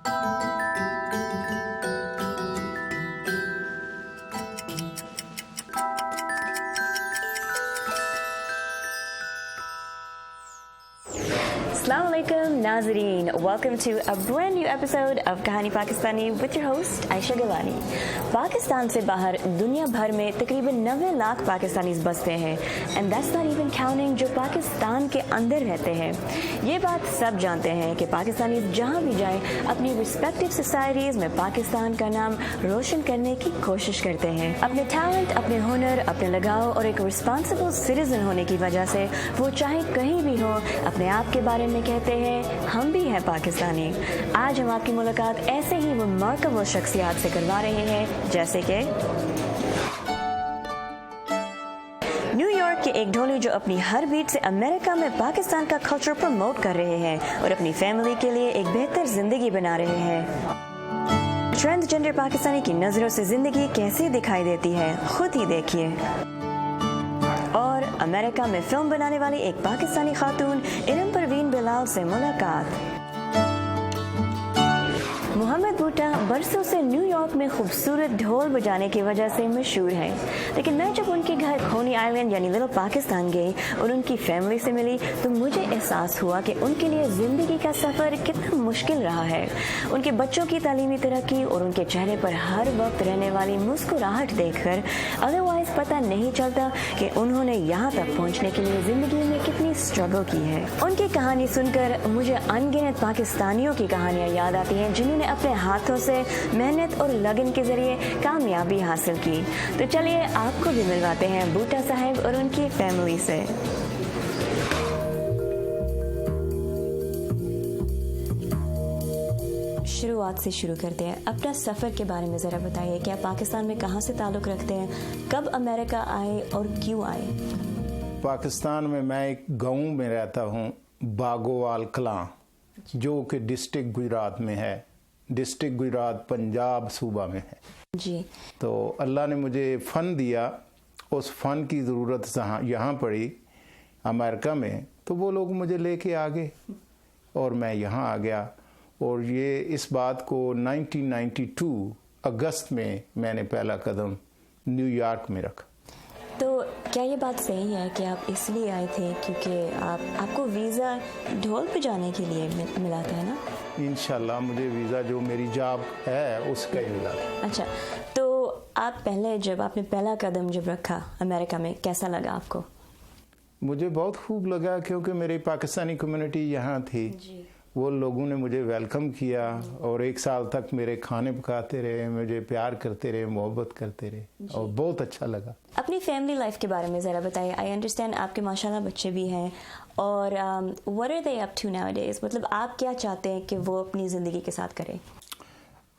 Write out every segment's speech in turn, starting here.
Assalamu alaikum Nazareen. Welcome to a brand new episode of Kahani Pakistani with your host Aisha Gilani. Pakistan से बाहर दुनिया भर में तकरीबन 90 लाख पाकिस्तानीज़ बसते हैं and that's not even counting जो पाकिस्तान के अंदर रहते हैं. ये बात सब जानते हैं कि पाकिस्तानीज़ जहाँ भी जाएं अपनी रिस्पेक्टिव सोसाइटीज़ में पाकिस्तान का नाम रोशन करने की कोशिश करते हैं. अपने टैलेंट, अपने हुनर, अपने लगाव और एक रिस्पॉन्सिबल सिटीजन होने की वजह से वो चाहे कहीं भी हो अपने आप के बारे में कहते हैं हम भी हैं पाकिस्तानी. आज हम आपकी मुलाकात ऐसे ही रिमार्केबल शख्सियत से करवा रहे हैं जैसे कि न्यूयॉर्क के एक ढोली जो अपनी हर बीट से अमेरिका में पाकिस्तान का कल्चर प्रमोट कर रहे हैं और अपनी फैमिली के लिए एक बेहतर जिंदगी बना रहे हैं. ट्रांसजेंडर पाकिस्तानी की नजरों से जिंदगी कैसे दिखाई देती है खुद ही देखिए. और अमेरिका में फिल्म बनाने वाली एक पाकिस्तानी खातून इरम परवीन बिलाल से मुलाकात. मोहम्मद बूटा बरसों से न्यूयॉर्क में खूबसूरत ढोल बजाने की वजह से मशहूर हैं, लेकिन मैं जब उनके घर खोनी आइलैंड यानी लिटिल पाकिस्तान गई और उनकी फैमिली से मिली तो मुझे एहसास हुआ कि उनके लिए ज़िंदगी का सफ़र कितना मुश्किल रहा है. उनके बच्चों की तालीमी तरक्की और उनके चेहरे पर हर वक्त रहने वाली मुस्कुराहट देखकर अदरवाइज पता नहीं चलता कि उन्होंने यहाँ तक पहुँचने के लिए ज़िंदगी में कितनी स्ट्रगल की है. उनकी कहानी सुनकर मुझे अनगिनत पाकिस्तानियों की कहानियाँ याद आती हैं जिन्होंने अपने हाथों से मेहनत और लगन के जरिए कामयाबी हासिल की. तो चलिए आपको भी मिलवाते हैं बूटा साहब और उनकी फैमिली से. शुरुआत से शुरू करते हैं. अपना सफ़र के बारे में ज़रा बताइए कि आप पाकिस्तान में कहाँ से ताल्लुक़ रखते हैं, कब अमेरिका आए और क्यों आए? पाकिस्तान में मैं एक गाँव में रहता हूँ, बागोवाल कलां, जो कि डिस्ट्रिक्ट गुजरात में है. डिस्ट्रिक्ट गुजरात पंजाब सूबा में है जी. तो अल्लाह ने मुझे फ़न दिया, उस फ़न की ज़रूरत यहाँ पड़ी अमेरिका में, तो वो लोग मुझे लेके आ गए और मैं यहाँ आ गया. और ये इस बात को 1992 अगस्त में मैंने पहला कदम न्यूयॉर्क में रखा. तो क्या ये बात सही है कि आप इसलिए आए थे क्योंकि आपको वीज़ा ढोल बजाने के लिए मिला था, है ना? इंशाल्लाह मुझे वीज़ा जो मेरी जॉब है उसका ही मिला. अच्छा, तो आप पहले जब आपने पहला कदम जब रखा अमेरिका में कैसा लगा आपको? मुझे बहुत खूब लगा क्योंकि मेरी पाकिस्तानी कम्युनिटी यहाँ थी जी. वो लोगों ने मुझे वेलकम किया और 1 साल तक मेरे खाने पकाते रहे, मुझे प्यार करते रहे, मोहब्बत करते रहे और बहुत अच्छा लगा. अपनी फैमिली लाइफ के बारे में ज़रा बताइए. आई अंडरस्टैंड आपके माशाल्लाह बच्चे भी हैं और what are they up to nowadays, मतलब आप क्या चाहते हैं कि वो अपनी ज़िंदगी के साथ करें?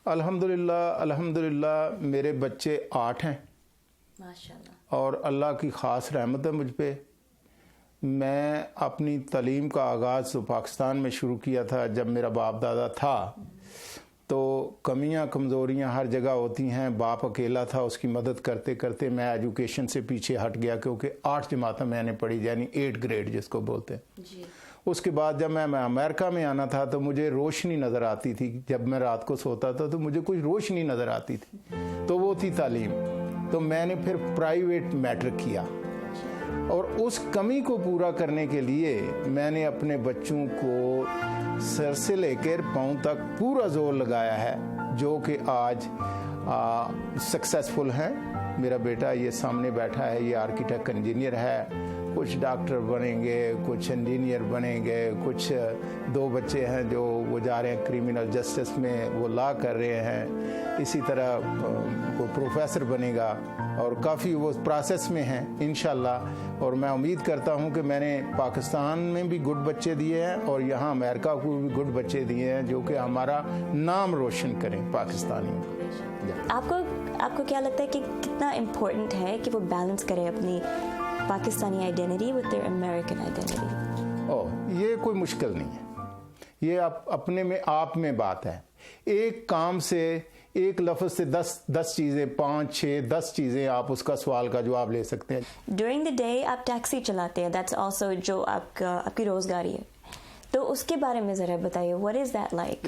अल्हम्दुलिल्लाह मेरे बच्चे 8 हैं माशाल्लाह और अल्लाह की ख़ास रहमत है मुझ पे. मैं अपनी तालीम का आगाज़ तो पाकिस्तान में शुरू किया था जब मेरा बाप दादा था, तो कमियां कमज़ोरियां हर जगह होती हैं. बाप अकेला था, उसकी मदद करते करते मैं एजुकेशन से पीछे हट गया क्योंकि 8 जमातें मैंने पढ़ी, यानी 8 ग्रेड जिसको बोलते हैं जी. उसके बाद जब मैं अमेरिका में आना था तो मुझे रोशनी नज़र आती थी. जब मैं रात को सोता था तो मुझे कुछ रोशनी नज़र आती थी, तो वो थी तालीम. तो मैंने फिर प्राइवेट मैट्रिक किया और उस कमी को पूरा करने के लिए मैंने अपने बच्चों को सर से लेकर पाँव तक पूरा जोर लगाया है, जो कि आज सक्सेसफुल हैं. मेरा बेटा ये सामने बैठा है, ये आर्किटेक्ट इंजीनियर है. कुछ डॉक्टर बनेंगे, कुछ इंजीनियर बनेंगे, कुछ 2 बच्चे हैं जो वो जा रहे हैं क्रिमिनल जस्टिस में, वो लॉ कर रहे हैं. इसी तरह कोई प्रोफेसर बनेगा और काफ़ी वो प्रोसेस में हैं इंशाल्लाह. और मैं उम्मीद करता हूं कि मैंने पाकिस्तान में भी गुड बच्चे दिए हैं और यहाँ अमेरिका को भी गुड बच्चे दिए हैं जो कि हमारा नाम रोशन करें पाकिस्तानियों का. आपको क्या लगता है कि कितना इम्पोर्टेंट है कि वो बैलेंस करें अपनी Pakistani identity with their American identity? ये कोई मुश्किल नहीं है, ये अपने में आप में बात है. एक काम से, एक लफ्ज से 10 चीजें, 5, 6, 10 चीजें आप उसका सवाल का जवाब ले सकते हैं. ड्यूरिंग द डे आप टैक्सी चलाते हैं, दैट्स आल्सो जो आपकी रोजगारी है, तो उसके बारे में जरा बताइए. What is that like?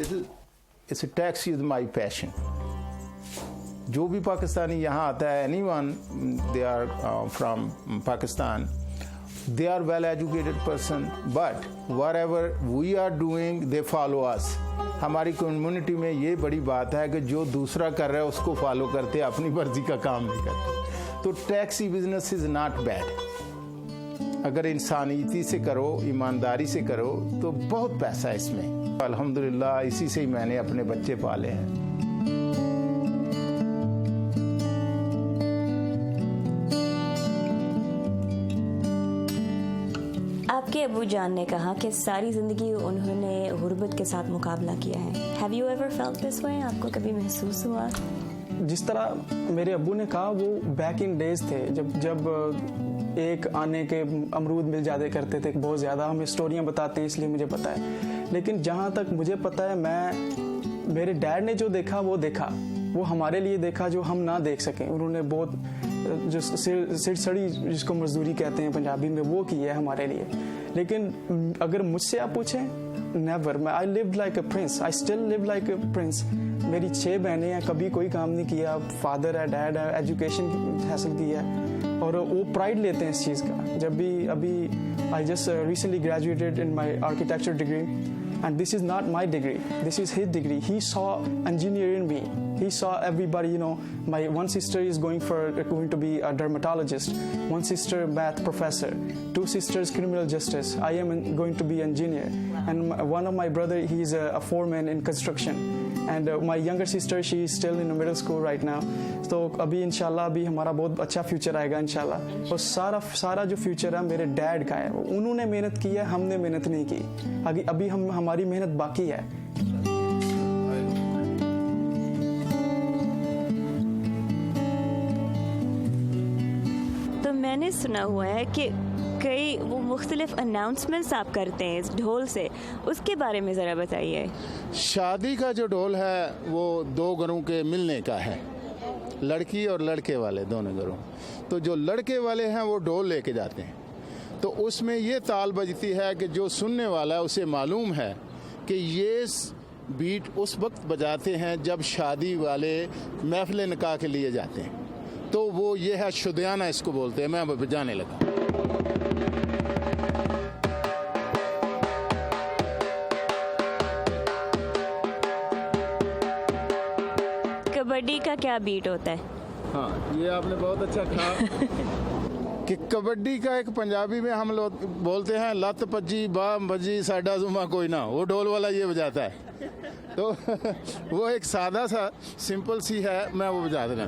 It's tax is my passion. जो भी पाकिस्तानी यहाँ आता है, anyone they are from Pakistan, they are well educated person, but whatever we are doing they follow us. हमारी कम्युनिटी में ये बड़ी बात है कि जो दूसरा कर रहा है उसको फॉलो करते, अपनी मर्जी का काम नहीं करते. तो taxi business is not bad. अगर इंसानियती से करो, ईमानदारी से करो तो बहुत पैसा है इसमें. अल्हम्दुलिल्लाह इसी से ही मैंने अपने बच्चे पाले हैं. आपके अबू जान ने कहा कि सारी ज़िंदगी उन्होंने गुर्बत के साथ मुकाबला किया है. Have you ever felt this way? आपको कभी महसूस हुआ? जिस तरह मेरे अब्बू ने कहा, वो बैक इन डेज थे जब एक आने के अमरूद मिल जाते करते थे बहुत ज़्यादा. हमें स्टोरियाँ बताते हैं इसलिए मुझे पता है. लेकिन जहाँ तक मुझे पता है, मेरे डैड ने जो देखा वो देखा, वो हमारे लिए देखा जो हम ना देख सकें. उन्होंने बहुत जो सिर सड़ी जिसको मजदूरी कहते हैं पंजाबी में, वो की है हमारे लिए. लेकिन अगर मुझसे आप पूछें, never. I live like a prince. I still live like a prince. मेरी 6 बहनें हैं, कभी कोई काम नहीं किया. फादर है, डैड है, एजुकेशन हासिल की है और वो प्राइड लेते हैं इस चीज़ का. जब भी अभी I just recently graduated in my architecture degree, and this is not my degree, this is his degree. He saw engineer in me. He saw everybody, you know. My one sister is going to be a dermatologist, one sister math professor, 2 sisters criminal justice. I am going to be engineer. And one of my brother, he is a foreman in construction. And my younger sister, she is still in middle school right now. तो अभी इंशाल्लाह अभी हमारा बहुत अच्छा future आएगा इंशाल्लाह. और सारा जो फ्यूचर है मेरे डैड का है. उन्होंने मेहनत की है, हमने मेहनत नहीं की. अभी हमारी मेहनत बाकी है. तो मैंने सुना हुआ है कि कई वो मुख्तलिफ अनाउंसमेंट्स आप करते हैं इस ढोल से, उसके बारे में ज़रा बताइए. शादी का जो ढोल है वो 2 घरों के मिलने का है, लड़की और लड़के वाले दोनों घरों. तो जो लड़के वाले हैं वो ढोल लेके जाते हैं. तो उसमें ये ताल बजती है कि जो सुनने वाला है उसे मालूम है कि ये बीट उस वक्त बजाते हैं जब शादी वाले महफिल निकाह के लिए जाते हैं. तो वो ये है शुदियाना, इसको बोलते हैं. मैं अब बजाने लगा. कबड्डी का क्या बीट होता है? हाँ, ये आपने बहुत अच्छा कहा कि कबड्डी का एक पंजाबी में हम लोग बोलते हैं लत पज्जी बाम बजी साडा जुमा कोई ना, वो ढोल वाला ये बजाता है. तो वो एक सादा सा सिंपल सी है, मैं वो बजा देना.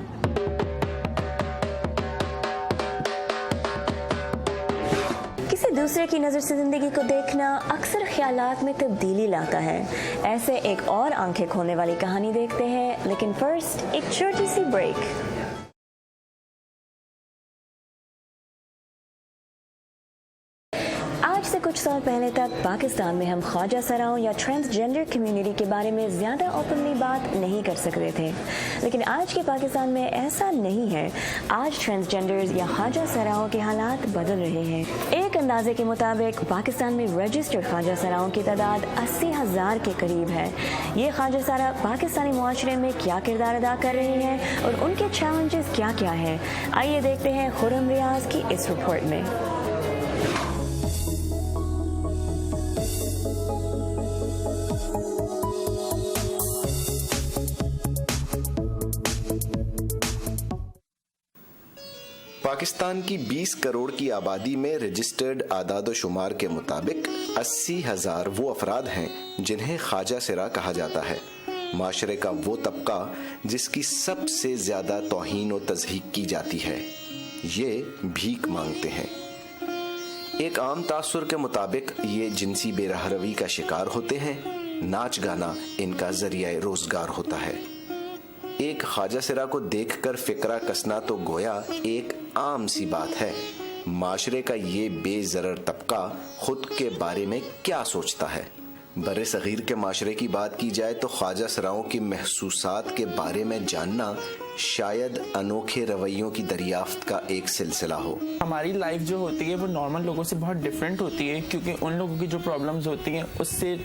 किसी दूसरे की नज़र से ज़िंदगी को देखना अक्सर ख्यालात में तब्दीली लाता है. ऐसे एक और आंखें खोलने वाली कहानी देखते हैं, लेकिन फर्स्ट एक छोटी सी ब्रेक. आज से कुछ साल पहले तक पाकिस्तान में हम ख्वाजा सराओं या ट्रांसजेंडर कम्युनिटी के बारे में ज़्यादा ओपनली बात नहीं कर सकते थे. लेकिन आज के पाकिस्तान में ऐसा नहीं है. आज ट्रांसजेंडर्स या ख्वाजा सराओं के हालात बदल रहे हैं. एक अंदाजे के मुताबिक पाकिस्तान में रजिस्टर्ड ख्वाजा सराओं की तादाद 80,000 के करीब है. ये ख्वाजा सरा पाकिस्तानी मुआशरे में क्या किरदार अदा कर रहे हैं और उनके चैलेंजेस क्या क्या हैं, आइए देखते हैं खुर्रम रियाज की इस रिपोर्ट में. पाकिस्तान की 20 करोड़ की आबादी में रजिस्टर्ड आदाद शुमार के मुताबिक 80,000 वो अफराद हैं जिन्हें ख्वाजा सिरा कहा जाता है. माशरे का वो तबका जिसकी सबसे ज्यादा तौहीन और तज़हीक की जाती है. ये भीख मांगते हैं. एक आम तासुर के मुताबिक ये जिनसी बेरहरवी का शिकार होते हैं. नाच गाना इनका जरिया रोजगार होता है. एक ख्वाजा सिरा को देखकर फिक्रा कसना तो गोया एक आम सी बात है. माशरे का ये बेजरर तबका खुद के बारे में क्या सोचता है? बरे सगीर के माशरे की बात की जाए तो ख्वाजा सिराओं की महसूसात के बारे में जानना शायद अनोखे रवैयों की दरियाफ्त का एक सिलसिला हो। हमारी लाइफ जो होती है वो नॉर्मल लोगों से बहुत डिफरेंट होती है, क्योंकि उन लोगों की जो प्रॉब्लम्स होती हैं उससे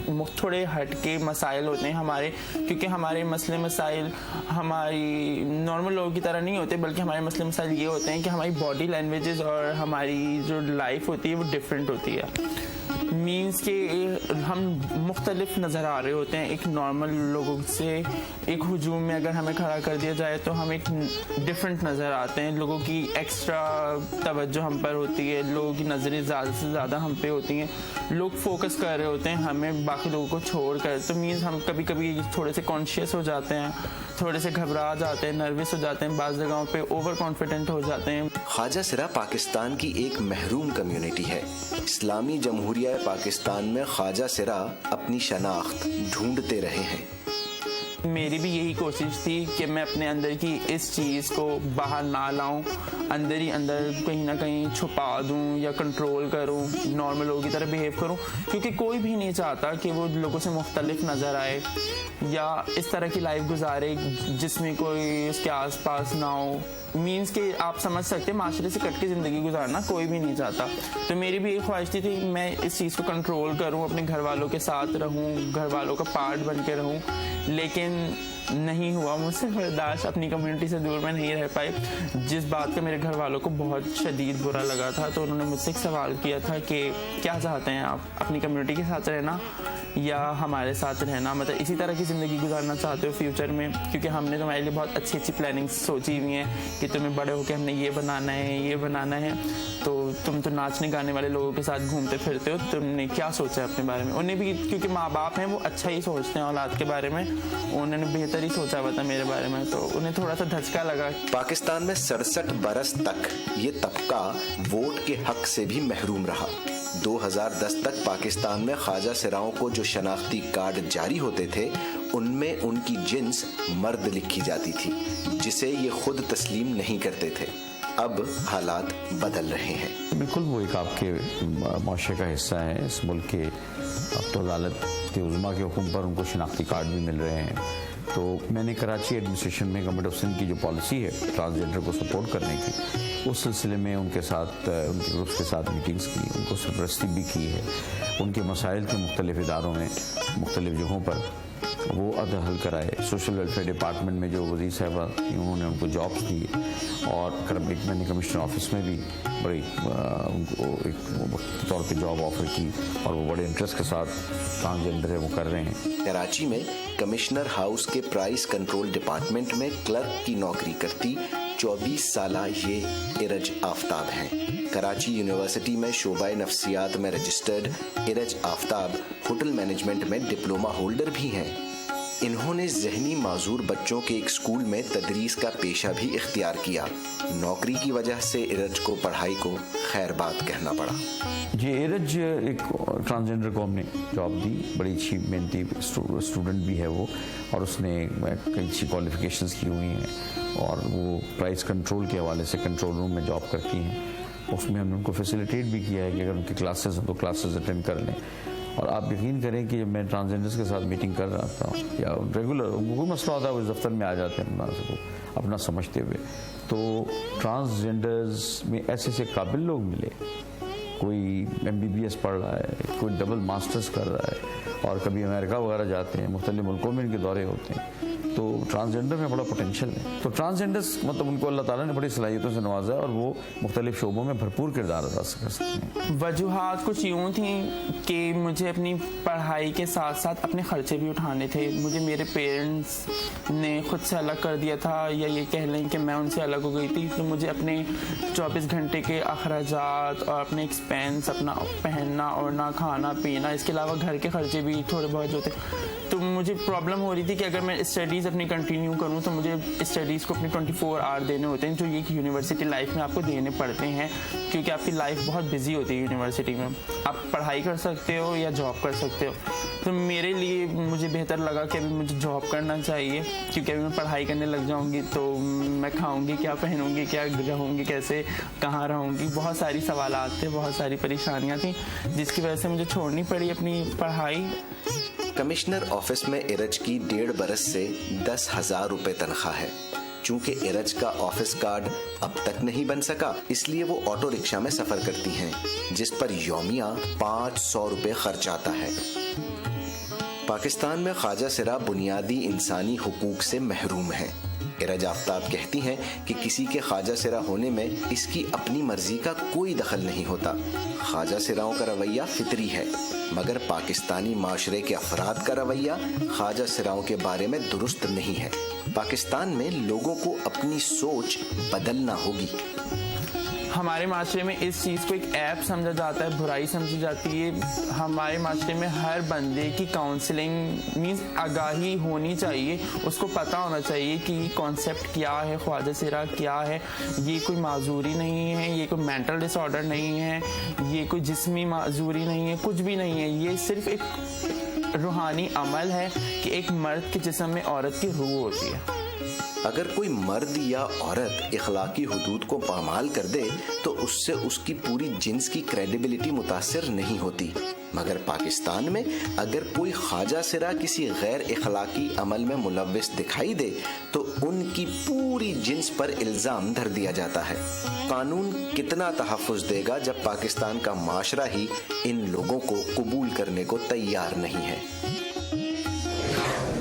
थोड़े हट के मसाइल होते हैं हमारे, क्योंकि हमारे मसले मसाइल हमारी नॉर्मल लोगों की तरह नहीं होते, बल्कि हमारे मसले मसाइल ये होते हैं कि हमारी बॉडी लैंग्वेजेस और हमारी जो लाइफ होती है वो डिफरेंट होती है। मीन्स कि हम मुख्तलिफ नज़र आ रहे होते हैं एक नॉर्मल लोगों से। एक हुजूम में अगर हमें खड़ा कर दिया जाए तो हम एक डिफरेंट नज़र आते हैं, लोगों की एक्स्ट्रा तवज्जो हम पर होती है, लोगों की नज़रें ज़्यादा से ज़्यादा हम पे होती हैं, लोग फोकस कर रहे होते हैं हमें बाकी लोगों को छोड़ कर। तो मीन्स हम कभी कभी थोड़े से कॉन्शियस हो जाते हैं, थोड़े से घबरा जाते हैं, नर्वस हो जाते हैं, बाज़ जगहों पे ओवर कॉन्फिडेंट हो जाते हैं। ख्वाजा सिरा पाकिस्तान की एक महरूम कम्युनिटी है। इस्लामी जमहूरिया पाकिस्तान में ख्वाजा सिरा अपनी शनाख्त ढूंढते रहे हैं। मेरी भी यही कोशिश थी कि मैं अपने अंदर की इस चीज़ को बाहर ना लाऊं, अंदर ही अंदर कहीं ना कहीं छुपा दूं या कंट्रोल करूं, नॉर्मल लोगों की तरह बिहेव करूं, क्योंकि कोई भी नहीं चाहता कि वो लोगों से मुख्तलिफ नज़र आए या इस तरह की लाइफ गुजारे जिसमें कोई उसके आसपास ना हो। मीन्स कि आप समझ सकते हैं माशरे से कट के ज़िंदगी गुजारना कोई भी नहीं चाहता। तो मेरी भी एक ख्वाहिश थी मैं इस चीज़ को कंट्रोल करूं, अपने घर वालों के साथ रहूं, घर वालों का पार्ट बन के रहूं, लेकिन नहीं हुआ मुझसे बर्दाश्त, अपनी कम्युनिटी से दूर में नहीं रह पाई। जिस बात का मेरे घर वालों को बहुत शदीद बुरा लगा था, तो उन्होंने मुझसे एक सवाल किया था कि क्या चाहते हैं आप, अपनी कम्युनिटी के साथ रहना या हमारे साथ रहना, मतलब इसी तरह की ज़िंदगी गुजारना चाहते हो फ्यूचर में, क्योंकि हमने तुम्हारे लिए बहुत अच्छी अच्छी प्लानिंग सोची हुई हैं कि तुम्हें बड़े होकर हमने ये बनाना है, ये बनाना है। तो तुम तो नाचने गाने वाले लोगों के साथ घूमते फिरते हो, तुमने क्या सोचा है अपने बारे में। उन्हें भी, क्योंकि माँ बाप हैं वो अच्छा ही सोचते हैं औलाद के बारे में, उन्होंने बेहतर ही सोचा हुआ था मेरे बारे में, तो उन्हें थोड़ा सा धचका लगा। पाकिस्तान में 67 बरस तक ये तबका वोट के हक से भी महरूम रहा। 2010 तक पाकिस्तान में ख्वाजा सिराओं को जो शनाख्ती कार्ड जारी होते थे उनमें उनकी जिन्स मर्द लिखी जाती थी, जिसे ये खुद तस्लीम नहीं करते थे। अब हालात बदल रहे हैं। बिल्कुल वो एक आपके माशरे का हिस्सा है इस मुल्क के। अब तो अदालत के उज़्मा के हुक्म पर उनको शनाख्ती कार्ड भी मिल रहे हैं। तो मैंने कराची एडमिनिस्ट्रेशन में गवर्नमेंट ऑफ सिंध की जो पॉलिसी है ट्रांसजेंडर को सपोर्ट करने की, उस सिलसिले में उनके साथ उनके ग्रुप्स के साथ मीटिंग्स की, उनको सरपरस्ती भी की है। उनके मसाइल के मुख्तलिफ इदारों में मुख्तलिफ जगहों पर वो हल कराए। सोशल वेलफेयर डिपार्टमेंट में जो वज़ीर साहबा थी उन्होंने उनको जॉब्स दी, और मैंने कमिश्नर ऑफिस में भी बड़ी उनको एक वक्त तौर पे जॉब ऑफर की, और वो बड़े इंटरेस्ट के साथ ट्रांसजेंडर है वो कर रहे हैं। कराची में कमिश्नर हाउस के प्राइस कंट्रोल डिपार्टमेंट में क्लर्क की नौकरी करती 24 साला ये इरज आफ्ताब हैं। कराची यूनिवर्सिटी में शोबाए नफ्सियात में रजिस्टर्ड इरज आफ्ताब होटल मैनेजमेंट में डिप्लोमा होल्डर भी हैं। इन्होंने ज़हनी माजूर बच्चों के एक स्कूल में तदरीस का पेशा भी इख्तियार किया। नौकरी की वजह से इरज को पढ़ाई को खैर बात कहना पड़ा। जी, इरज एक ट्रांसजेंडर को हमने जॉब दी, बड़ी अच्छी मेहनती स्टूडेंट भी है वो, और उसने कई अच्छी क्वालिफिकेशंस की हुई हैं, और वो प्राइस कंट्रोल के हवाले से कंट्रोल रूम में जॉब करती हैं। उसमें हमने उनको फैसिलिटेट भी किया है कि अगर उनकी क्लासेस हैं तो क्लासेस अटेंड कर लें। और आप यकीन करें कि जब मैं ट्रांसजेंडर्स के साथ मीटिंग कर रहा था या रेगुलर उनको कोई मसला होता है, वो दफ्तर में आ जाते हैं अपना समझते हुए, तो ट्रांसजेंडर्स में ऐसे ऐसे काबिल लोग मिले। कोई MBBS पढ़ रहा है, कोई डबल मास्टर्स कर रहा है, और कभी अमेरिका वगैरह जाते हैं, मुख्तलिफ मुल्कों में इनके दौरे होते हैं। तो ट्रांसजेंडर में बड़ा पोटेंशियल है। तो ट्रांसजेंडर्स मतलब उनको अल्लाह ताला ने बड़ी सलाहियतों से नवाजा है, और वो मुख्तलिफ शोबों में भरपूर किरदार अदा कर सकते हैं। वजूहात कुछ यूँ थी कि मुझे अपनी पढ़ाई के साथ साथ अपने ख़र्चे भी उठाने थे। मुझे मेरे पेरेंट्स ने ख़ुद से अलग कर दिया था, या ये कह लें कि मैं उनसे अलग हो गई थी। तो मुझे अपने 24 घंटे के अखराजात और अपने एक्सपेंस, अपना पहनना ओढ़ना, खाना पीना, इसके अलावा घर के खर्चे भी थोड़े बहुत जो थे, तो मुझे प्रॉब्लम हो रही थी कि अगर मैं स्टडीज़ अपनी कंटिन्यू करूं तो मुझे स्टडीज़ को अपने 24 आवर देने होते हैं, जो ये यूनिवर्सिटी लाइफ में आपको देने पड़ते हैं, क्योंकि आपकी लाइफ बहुत बिजी होती है यूनिवर्सिटी में। आप पढ़ाई कर सकते हो या जॉब कर सकते हो। तो मेरे लिए मुझे बेहतर लगा कि अभी मुझे जॉब करना चाहिए, क्योंकि अभी मैं पढ़ाई करने लग जाऊँगी तो मैं खाऊँगी क्या, पहनूँगी क्या, रहूँगी कैसे, कहाँ रहूँगी, बहुत सारी सवालात थे, बहुत सारी परेशानियाँ थी, जिसकी वजह से मुझे छोड़नी पड़ी अपनी पढ़ाई। कमिश्नर ऑफिस में इरज की 1.5 बरस से 10,000 रुपए तनख्वाह है। चूंकि इरज का ऑफिस कार्ड अब तक नहीं बन सका, इसलिए वो ऑटो रिक्शा में सफर करती हैं, जिस पर यौमिया 500 रुपए खर्च आता है। पाकिस्तान में ख्वाजा सिरा बुनियादी इंसानी हुकूक से महरूम हैं। इरज आफ्ताब कहती हैं कि किसी के ख्वाजा सिरा होने में इसकी अपनी मर्जी का कोई दखल नहीं होता। ख्वाजा सिराओं का रवैया फितरी है, मगर पाकिस्तानी माशरे के अफराद का रवैया ख्वाजा सिराओं के बारे में दुरुस्त नहीं है। पाकिस्तान में लोगों को अपनी सोच बदलना होगी। हमारे माशरे में इस चीज़ को एक ऐप समझा जाता है, बुराई समझी जाती है। हमारे माशरे में हर बंदे की काउंसलिंग मीन्स आगाही होनी चाहिए, उसको पता होना चाहिए कि कॉन्सेप्ट क्या है, ख्वाजा सिरा क्या है। ये कोई माजूरी नहीं है, ये कोई मेंटल डिसऑर्डर नहीं है, ये कोई जिस्मी माजूरी नहीं है, कुछ भी नहीं है। ये सिर्फ एक रूहानी अमल है कि एक मर्द के जिस्म में औरत की रूह होती है। अगर कोई मर्द या औरत इखलाकी हुदूद को पामाल कर दे तो उससे उसकी पूरी जिन्स की क्रेडिबिलिटी मुतासिर नहीं होती, मगर पाकिस्तान में अगर कोई ख्वाजा सिरा किसी गैर इखलाकी अमल में मुलव्विस दिखाई दे तो उनकी पूरी जिन्स पर इल्ज़ाम धर दिया जाता है। कानून कितना तहफ़्फ़ुज़ देगा जब पाकिस्तान का माशरा ही इन लोगों को कबूल करने को तैयार नहीं है।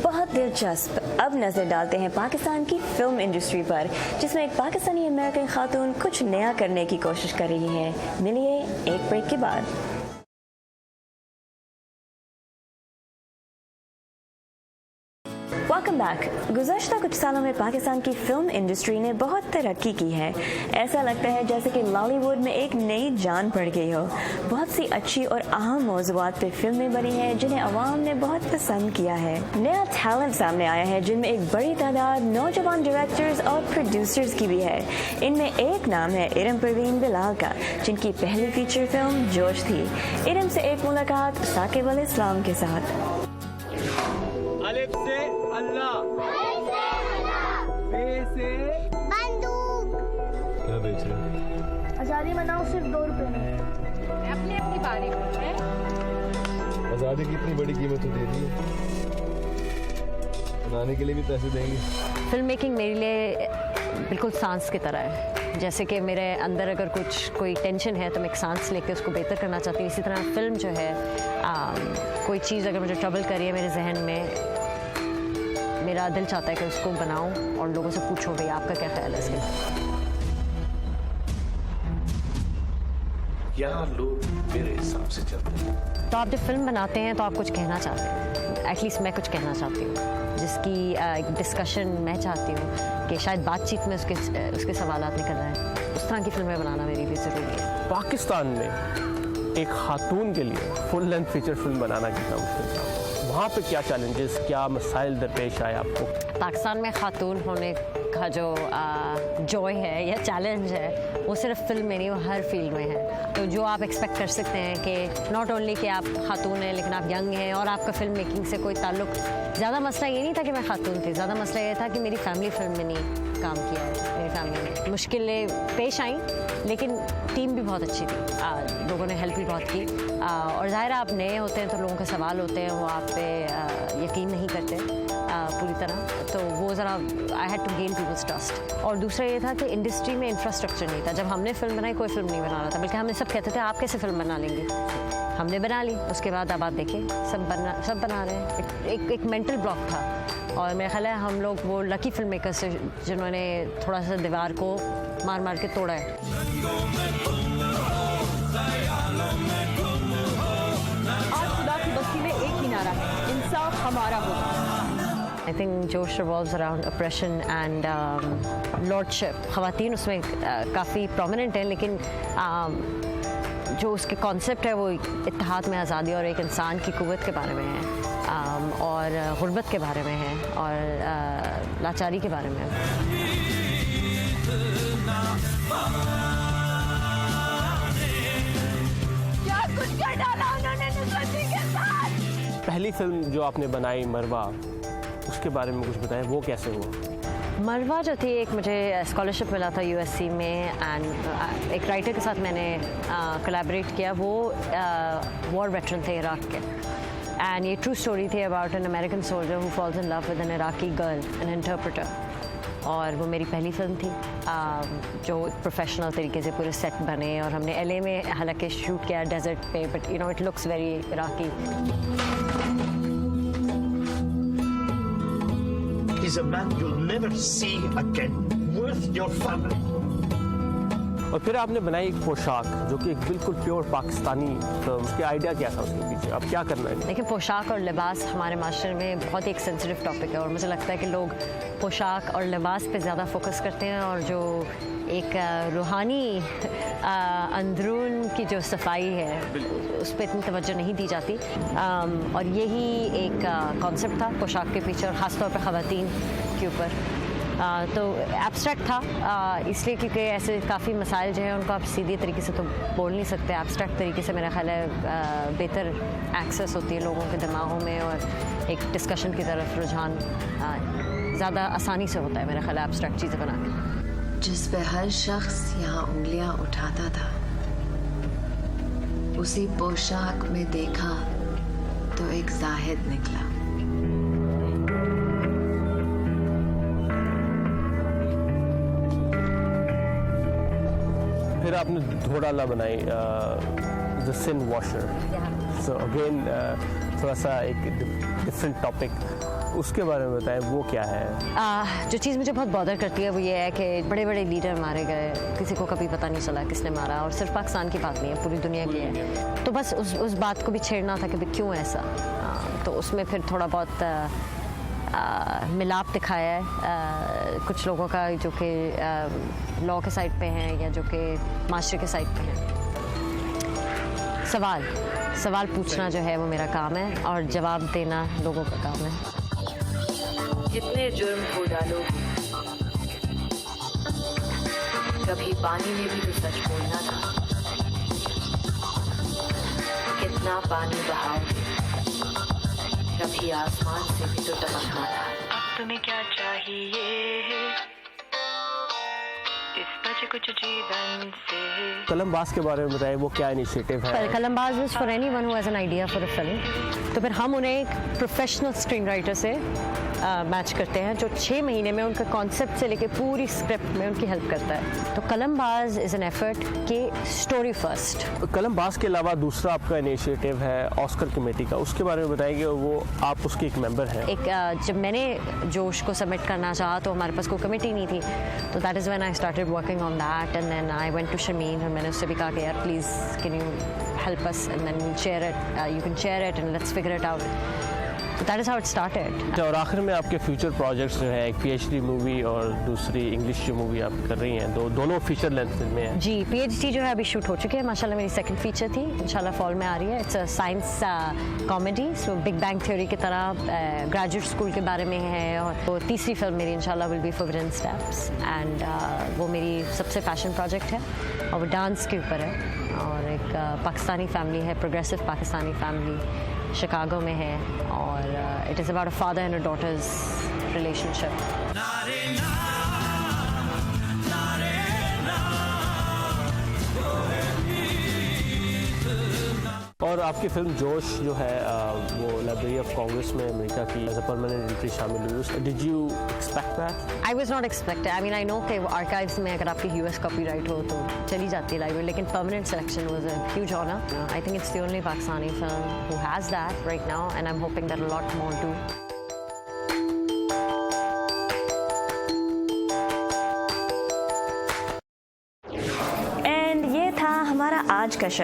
बहुत दिलचस्प। अब नजर डालते हैं पाकिस्तान की फिल्म इंडस्ट्री पर, जिसमें एक पाकिस्तानी अमेरिकन खातून कुछ नया करने की कोशिश कर रही है। मिलिए एक ब्रेक के बाद। Welcome back. गुज़श्ता कुछ सालों में पाकिस्तान की फिल्म इंडस्ट्री ने बहुत तरक्की की है। ऐसा लगता है जैसे कि बॉलीवुड में एक नई जान पड़ गई हो। बहुत सी अच्छी और अहम मौज़ूआत पे फिल्में बनी हैं जिन्हें अवाम ने बहुत पसंद किया है। नया टैलेंट सामने आया है जिनमें एक बड़ी तादाद नौजवान डायरेक्टर्स और प्रोड्यूसर्स की भी है। इनमें एक नाम है इरम परवीन बिलाल का, जिनकी पहली फीचर फिल्म जोश थी। इरम से एक मुलाकात साकिब अल इस्लाम के साथ। अलिफ से अल्लाह, बे से बंदूक। क्या बेच रहे हो? आजादी मनाओ सिर्फ 2 रुपए में। अपनी अपनी बारी है। आजादी की इतनी बड़ी कीमत तो दे दी है, बनाने के लिए भी पैसे देंगे। फिल्म मेकिंग मेरे लिए बिल्कुल सांस की तरह है। जैसे कि मेरे अंदर अगर कोई टेंशन है तो मैं एक सांस लेके उसको बेहतर करना चाहती हूँ। इसी तरह फिल्म जो है कोई चीज़ अगर मुझे ट्रबल कर रही है मेरे जहन में, मेरा दिल चाहता है कि उसको बनाऊं और लोगों से पूछूं भाई आपका क्या ख्याल है इसके। यहाँ लोग मेरे हिसाब से चलते हैं। तो आप जब फिल्म बनाते हैं तो आप कुछ कहना चाहते हैं, एटलीस्ट मैं कुछ कहना चाहती हूँ, जिसकी एक डिस्कशन मैं चाहती हूँ कि शायद बातचीत में उसके सवालात निकल रहे हैं। उस तरह की फिल्में बनाना मेरी भी ज़रूरी है। पाकिस्तान में एक खातून के लिए फुल लेंथ फीचर फिल्म बनाना कितना मुश्किल था? वहाँ पे क्या चैलेंजेस, क्या मसाइल दरपेश आए आपको? पाकिस्तान में खातून होने का जो जॉय है या चैलेंज है वो सिर्फ फिल्म में नहीं, वो हर फील्ड में है। तो जो आप एक्सपेक्ट कर सकते हैं कि नॉट ओनली कि आप खातून हैं लेकिन आप यंग हैं और आपका फिल्म मेकिंग से कोई ताल्लुक, ज़्यादा मसला ये नहीं था कि मैं खातून थी, ज़्यादा मसला ये था कि मेरी फैमिली फिल्म में नहीं काम किया है। मेरी फैमिली में मुश्किलें पेश आईं लेकिन टीम भी बहुत अच्छी थी, लोगों ने हेल्प भी बहुत की। और ज़ाहिर आप नए होते हैं तो लोगों के सवाल होते हैं, वो आप पे यकीन नहीं करते पूरी तरह, तो वो ज़रा I had to gain people's trust. और दूसरा ये था कि इंडस्ट्री में इंफ्रास्ट्रक्चर नहीं था। जब हमने फिल्म बनाई कोई फिल्म नहीं बना रहा था, बल्कि हमें सब कहते थे आप कैसे फिल्म बना लेंगे। हमने बना ली, उसके बाद अब आप देखिए सब बना रहे हैं। एक मेंटल ब्लॉक था और मेरा ख्याल है हम लोग वो लकी फिल्म मेकर्स से जिन्होंने थोड़ा सा दीवार को मार मार के तोड़ा है। आज खुदा की बस्ती में एक ही नारा है, इंसाफ हमारा होगा। I think Josh revolves around oppression and lordship. ख़वातीन उसमें काफ़ी prominent है, लेकिन जो उसके कॉन्सेप्ट है वो इत्तेहाद में आज़ादी और एक इंसान की क़ुव्वत के बारे में है, और गुर्बत के बारे में है, और लाचारी के बारे में है। क्या कुछ कर डाला उन्होंने नुसरत के साथ। पहली फिल्म जो आपने बनाई मरवा, उसके बारे में कुछ बताएं, वो कैसे हुआ? मरवा जो थी, एक मुझे स्कॉलरशिप मिला था यूएससी में, एंड एक राइटर के साथ मैंने कोलैबोरेट किया। वो वॉर वेटरन थे इराक के, एंड ये ट्रू स्टोरी थी about an American soldier who falls in love with an Iraqi girl, an interpreter. اور وہ میری پہلی فلم تھی جو پروفیشنل طریقے سے پورے سیٹ بنے, اور ہم نے LA میں حالانکہ شوٹ کیا ڈیزرٹ پہ, but you know it looks very Iraqi. He's a man you'll never see again, worth your family. اور پھر آپ نے بنائی ایک پوشاک جو کہ ایک بالکل پیور پاکستانی فلم, اس کے آئیڈیا کیا تھا اس کے پیچھے, اب کیا کرنا ہے؟ دیکھیں پوشاک اور لباس ہمارے معاشرے میں بہت ایک سینسٹیو ٹاپک ہے, اور مجھے لگتا ہے کہ لوگ پوشاک اور لباس پہ زیادہ فوکس کرتے ہیں, اور جو ایک روحانی اندرون کی جو صفائی ہے اس پہ اتنی توجہ نہیں دی جاتی, اور یہی ایک کانسیپٹ تھا پوشاک کے پیچھے, اور خاص طور پہ خواتین کے اوپر. تو ایبسٹریکٹ تھا اس لیے کیونکہ ایسے کافی مسائل جو ہیں ان کو آپ سیدھے طریقے سے تو بول نہیں سکتے, ایبسٹریکٹ طریقے سے میرا خیال ہے بہتر ایکسیس ہوتی ہے لوگوں کے دماغوں میں, اور ایک ڈسکشن کی طرف رجحان زیادہ آسانی سے ہوتا ہے میرا خیال ہے ایبسٹریکٹ چیزیں بنا کے. جس پہ ہر شخص یہاں انگلیاں اٹھاتا تھا اسی پوشاک میں دیکھا تو ایک زاہد نکلا. پھر آپ نے دھوڑالا بنائی دا سن واشر, سو اگین تھوڑا سا ایک ڈفرینٹ ٹاپک, اس کے بارے میں بتائیں وہ کیا ہے؟ جو چیز مجھے بہت بادر کرتی ہے وہ یہ ہے کہ بڑے بڑے لیڈر مارے گئے, کسی کو کبھی پتہ نہیں چلا کس نے مارا, اور صرف پاکستان کی بات نہیں ہے پوری دنیا کی ہے. تو بس اس بات کو بھی چھیڑنا تھا کہ کیوں ایسا, تو اس میں پھر تھوڑا بہت ملاپ دکھایا ہے کچھ لوگوں کا جو کہ لاء کے سائڈ پہ ہیں یا جو کہ معاشرے کے سائڈ پہ ہیں. سوال پوچھنا جو ہے وہ میرا کام ہے, اور جواب دینا لوگوں کا کام ہے. کتنے جرم ہو ڈالو, کبھی پانی میں بھی تو سچ بولنا تھا, کتنا پانی بہاؤ کبھی آسمان سے بھی تو ٹپکنا تھا. اب تمہیں کیا چاہیے اس بچے کچھ جیون سے. قلم باز کے بارے میں بتائیں وہ کیا انیشیٹو ہے؟ قلم باز is for any one who has an idea for a film, تو پھر ہم انہیں ایک پروفیشنل اسکرین رائٹر سے میچ کرتے ہیں جو 6 مہینے میں ان کا کانسیپٹ سے لے کے پوری اسکرپٹ میں ان کی ہیلپ کرتا ہے. تو قلم باز از این ایفرٹ کہ اسٹوری فرسٹ. قلم باز کے علاوہ دوسرا آپ کا انیشیٹو ہے آسکر کمیٹی کا, اس کے بارے میں بتائیں گے. وہ آپ اس کے ایک ممبر ہیں. ایک جب میں نے جوش کو سبمٹ کرنا چاہا تو ہمارے پاس کوئی کمیٹی نہیں تھی, تو that is when I started working on that, and then I went to Shameen, اور میں نے اس سے بھی کہا کہ یار please can you help us, and then we'll share it, you can share it and let's figure it out. That is how it started. اور آخر میں آپ کے فیوچر پروجیکٹس جو ہیں, ایک PhD مووی اور دوسری انگلش جو مووی آپ کر رہی ہیں, دونوں فیچر لینتھ فلمیں ہیں. جی PhD جو ہے ابھی شوٹ ہو چکی ہے ماشاءاللہ, میری سیکنڈ فیچر تھی, انشاءاللہ فال میں آ رہی ہے. It's a science comedy, so big bang theory کی طرح گریجویٹ اسکول کے بارے میں ہے. اور تیسری فلم میری انشاءاللہ ول بی فوربڈن اسٹیپس, اینڈ وہ میری سب سے پیشن پروجیکٹ ہے, اور وہ ڈانس کے اوپر ہے, اور ایک پاکستانی فیملی ہے, پروگریسو پاکستانی فیملی شکاگو میں ہے, اور it is about a father and a daughter's relationship. اور آپ کی فلم جوش جو ہے وہ لائبریری آف کانگریس میں امریکہ کی ایز اے پرماننٹ انٹری شامل ہوئی. Did you expect that? I was not expected. I mean I know کہ آرکائیوز میں اگر آپ کی US کاپی رائٹ ہو تو چلی جاتی ہے لائبریری, لیکن permanent selection was a huge honor. I think it's the only Pakistani film who has that right now, and I'm hoping that a lot more do. ہمارا آج کا شو.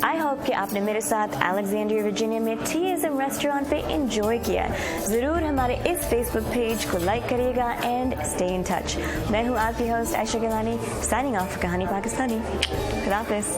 آئی ہوپ کہ آپ نے میرے ساتھ الیگزینڈریا ورجینیا میں ٹیزم ریسٹورانٹ پہ انجوائے کیا. ضرور ہمارے اس فیس بک پیج کو لائک کریے گا اینڈ اسٹے ان ٹچ. میں ہوں آپ کی ہوسٹ عائشہ گیلانی, سائننگ آف کہانی پاکستانی. خدا حافظ.